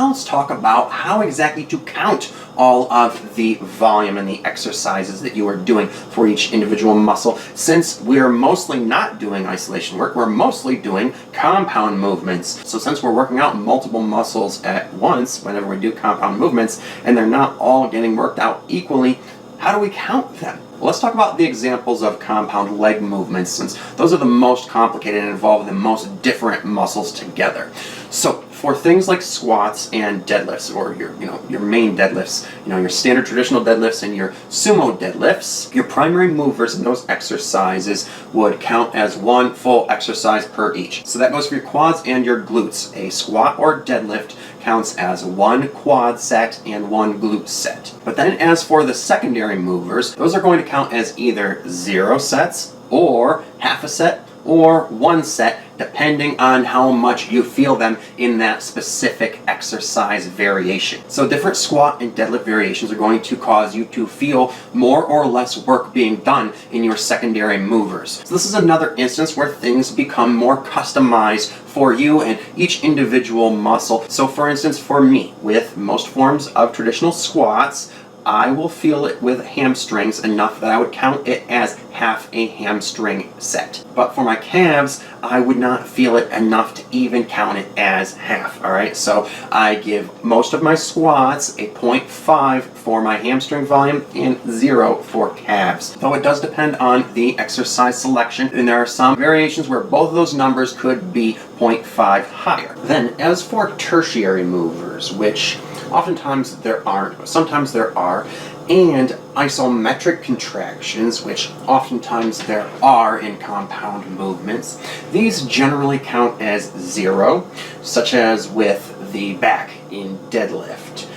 now let's talk about how exactly to count all of the volume and the exercises that you are doing for each individual muscle. Since we're mostly not doing isolation work, we're mostly doing compound movements. So since we're working out multiple muscles at once whenever we do compound movements, and they're not all getting worked out equally, how do we count them? Well, let's talk about the examples of compound leg movements, since those are the most complicated and involve the most different muscles together. So for things like squats and deadlifts, or your main deadlifts, your standard traditional deadlifts and your sumo deadlifts, your primary movers in those exercises would count as one full exercise per each. So that goes for your quads and your glutes. A squat or deadlift counts as one quad set and one glute set. But then as for the secondary movers, those are going to count as either 0 sets or half a set or 1 set, depending on how much you feel them in that specific exercise variation. So different squat and deadlift variations are going to cause you to feel more or less work being done in your secondary movers. So this is another instance where things become more customized for you and each individual muscle. So for instance, for me, with most forms of traditional squats, I will feel it with hamstrings enough that I would count it as half a hamstring set. But for my calves, I would not feel it enough to even count it as half, all right? So I give most of my squats a 0.5 for my hamstring volume and 0 for calves. Though it does depend on the exercise selection, and there are some variations where both of those numbers could be 0.5 higher. Then as for tertiary movers, which oftentimes there aren't, but sometimes there are, and isometric contractions, which oftentimes there are in compound movements, these generally count as 0, such as with the back in deadlift.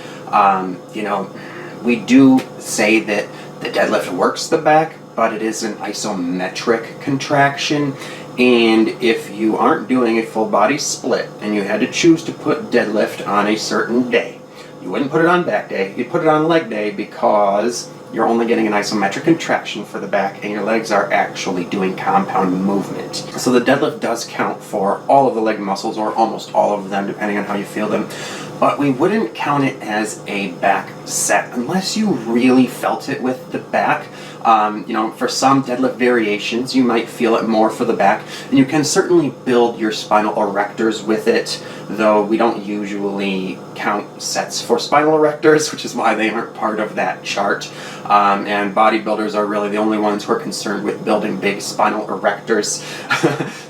We do say that the deadlift works the back, but it is an isometric contraction. And if you aren't doing a full body split and you had to choose to put deadlift on a certain day, you wouldn't put it on back day, you'd put it on leg day, because you're only getting an isometric contraction for the back and your legs are actually doing compound movement. So the deadlift does count for all of the leg muscles, or almost all of them, depending on how you feel them. But we wouldn't count it as a back set unless you really felt it with the back. For some deadlift variations, you might feel it more for the back, and you can certainly build your spinal erectors with it, though we don't usually count sets for spinal erectors, which is why they aren't part of that chart. And bodybuilders are really the only ones who are concerned with building big spinal erectors.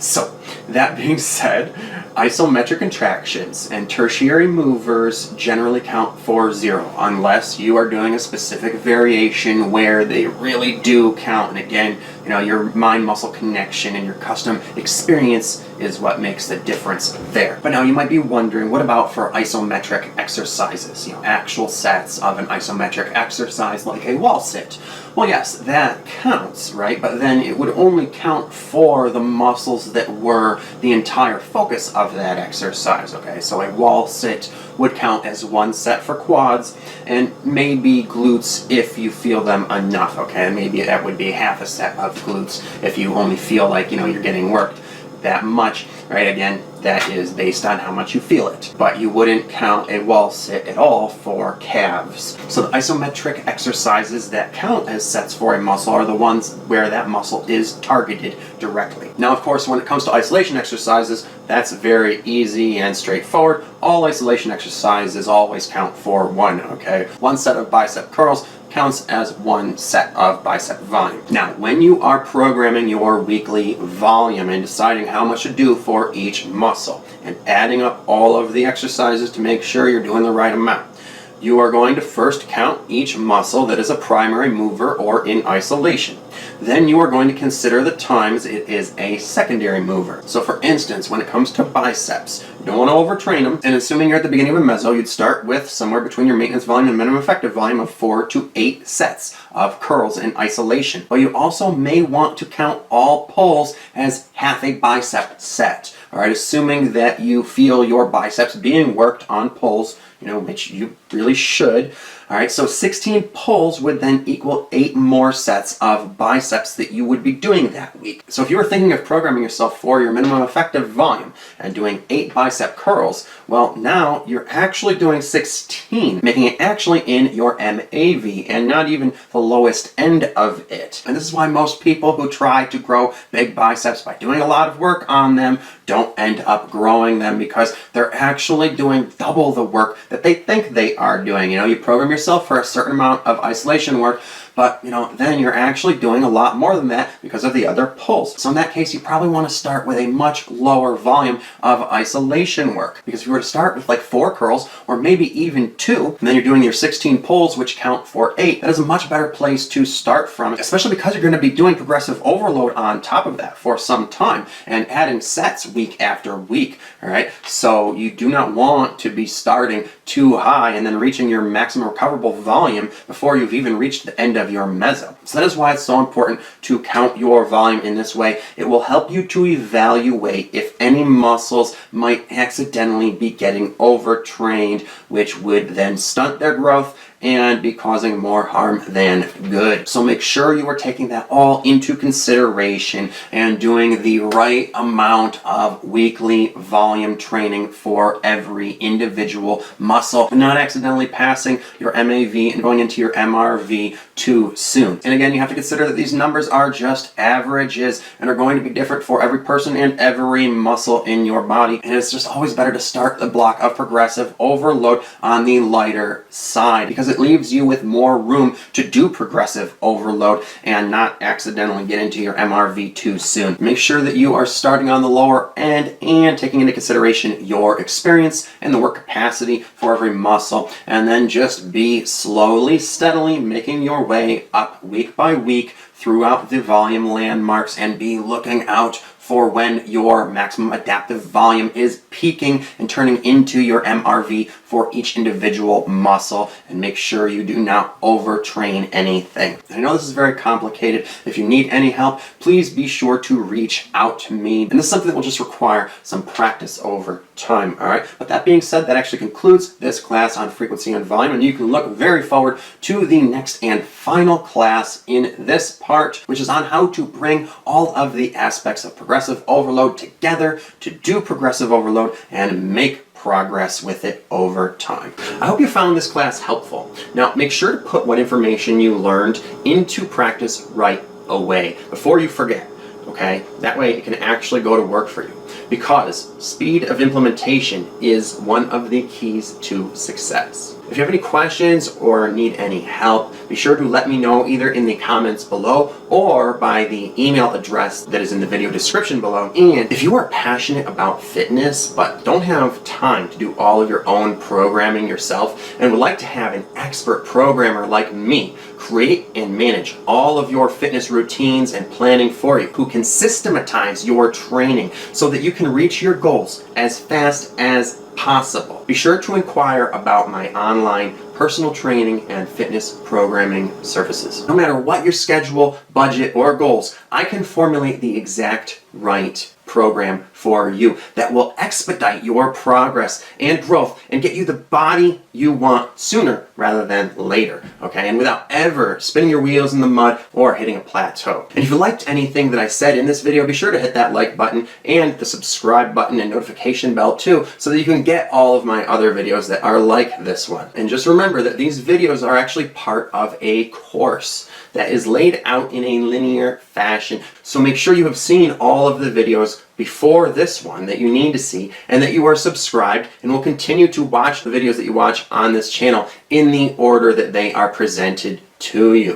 So, that being said, isometric contractions and tertiary movers generally count for 0, unless you are doing a specific variation where they really do count. And again, your mind-muscle connection and your custom experience is what makes the difference there. But now you might be wondering, what about for isometric exercises? Actual sets of an isometric exercise like a wall sit. Well, yes, that counts, right? But then it would only count for the muscles that were the entire focus of that exercise, okay? So a wall sit would count as 1 set for quads, and maybe glutes if you feel them enough, okay? Maybe that would be half a set of glutes if you only feel like, you're getting worked that much, right? Again, that is based on how much you feel it. But you wouldn't count a wall sit at all for calves. So the isometric exercises that count as sets for a muscle are the ones where that muscle is targeted directly. Now, of course, when it comes to isolation exercises, that's very easy and straightforward. All isolation exercises always count for 1, okay? 1 set of bicep curls counts as 1 set of bicep volume. Now, when you are programming your weekly volume and deciding how much to do for each muscle and adding up all of the exercises to make sure you're doing the right amount, you are going to first count each muscle that is a primary mover or in isolation. Then you are going to consider the times it is a secondary mover. So for instance, when it comes to biceps, you don't want to overtrain them, and assuming you're at the beginning of a meso, you'd start with somewhere between your maintenance volume and minimum effective volume of 4 to 8 sets of curls in isolation. But you also may want to count all pulls as half a bicep set. All right, assuming that you feel your biceps being worked on pulls which you really should. All right, so 16 pulls would then equal 8 more sets of biceps that you would be doing that week. So if you were thinking of programming yourself for your minimum effective volume and doing 8 bicep curls, well, now you're actually doing 16, making it actually in your MAV and not even the lowest end of it. And this is why most people who try to grow big biceps by doing a lot of work on them don't end up growing them, because they're actually doing double the work that they think they are doing. You program yourself for a certain amount of isolation work, but then you're actually doing a lot more than that because of the other pulls. So in that case, you probably want to start with a much lower volume of isolation work, because if you were to start with like 4 curls or maybe even 2, and then you're doing your 16 pulls which count for 8, that is a much better place to start from, especially because you're going to be doing progressive overload on top of that for some time and adding sets week after week. All right, so you do not want to be starting too high and then reaching your maximum recoverable volume before you've even reached the end of your meso. So that is why it's so important to count your volume in this way. It will help you to evaluate if any muscles might accidentally be getting overtrained, which would then stunt their growth and be causing more harm than good. So make sure you are taking that all into consideration and doing the right amount of weekly volume training for every individual muscle, and not accidentally passing your MAV and going into your MRV too soon. And again, you have to consider that these numbers are just averages and are going to be different for every person and every muscle in your body. And it's just always better to start the block of progressive overload on the lighter side, because it leaves you with more room to do progressive overload and not accidentally get into your MRV too soon. Make sure that you are starting on the lower end and taking into consideration your experience and the work capacity for every muscle, and then just be slowly, steadily making your way up week by week throughout the volume landmarks, and be looking out for when your maximum adaptive volume is peaking and turning into your MRV for each individual muscle, and make sure you do not overtrain anything. I know this is very complicated. If you need any help, please be sure to reach out to me. And this is something that will just require some practice over time, all right? But that being said, that actually concludes this class on frequency and volume, and you can look very forward to the next and final class in this part, which is on how to bring all of the aspects of progressive overload together to do progressive overload and make progress with it over time. I hope you found this class helpful. Now, make sure to put what information you learned into practice right away before you forget, okay? That way it can actually go to work for you, because speed of implementation is one of the keys to success. If you have any questions or need any help, be sure to let me know either in the comments below or by the email address that is in the video description below. And if you are passionate about fitness but don't have time to do all of your own programming yourself and would like to have an expert programmer like me create and manage all of your fitness routines and planning for you, who can systematize your training so that you can reach your goals as fast as possible, be sure to inquire about my online personal training and fitness programming services. No matter what your schedule, budget, or goals, I can formulate the exact right program for you that will expedite your progress and growth and get you the body you want sooner rather than later, okay? And without ever spinning your wheels in the mud or hitting a plateau. And if you liked anything that I said in this video, be sure to hit that like button and the subscribe button and notification bell too, so that you can get all of my other videos that are like this one. And just remember that these videos are actually part of a course that is laid out in a linear fashion. So make sure you have seen all of the videos before this one that you need to see, and that you are subscribed and will continue to watch the videos that you watch on this channel in the order that they are presented to you.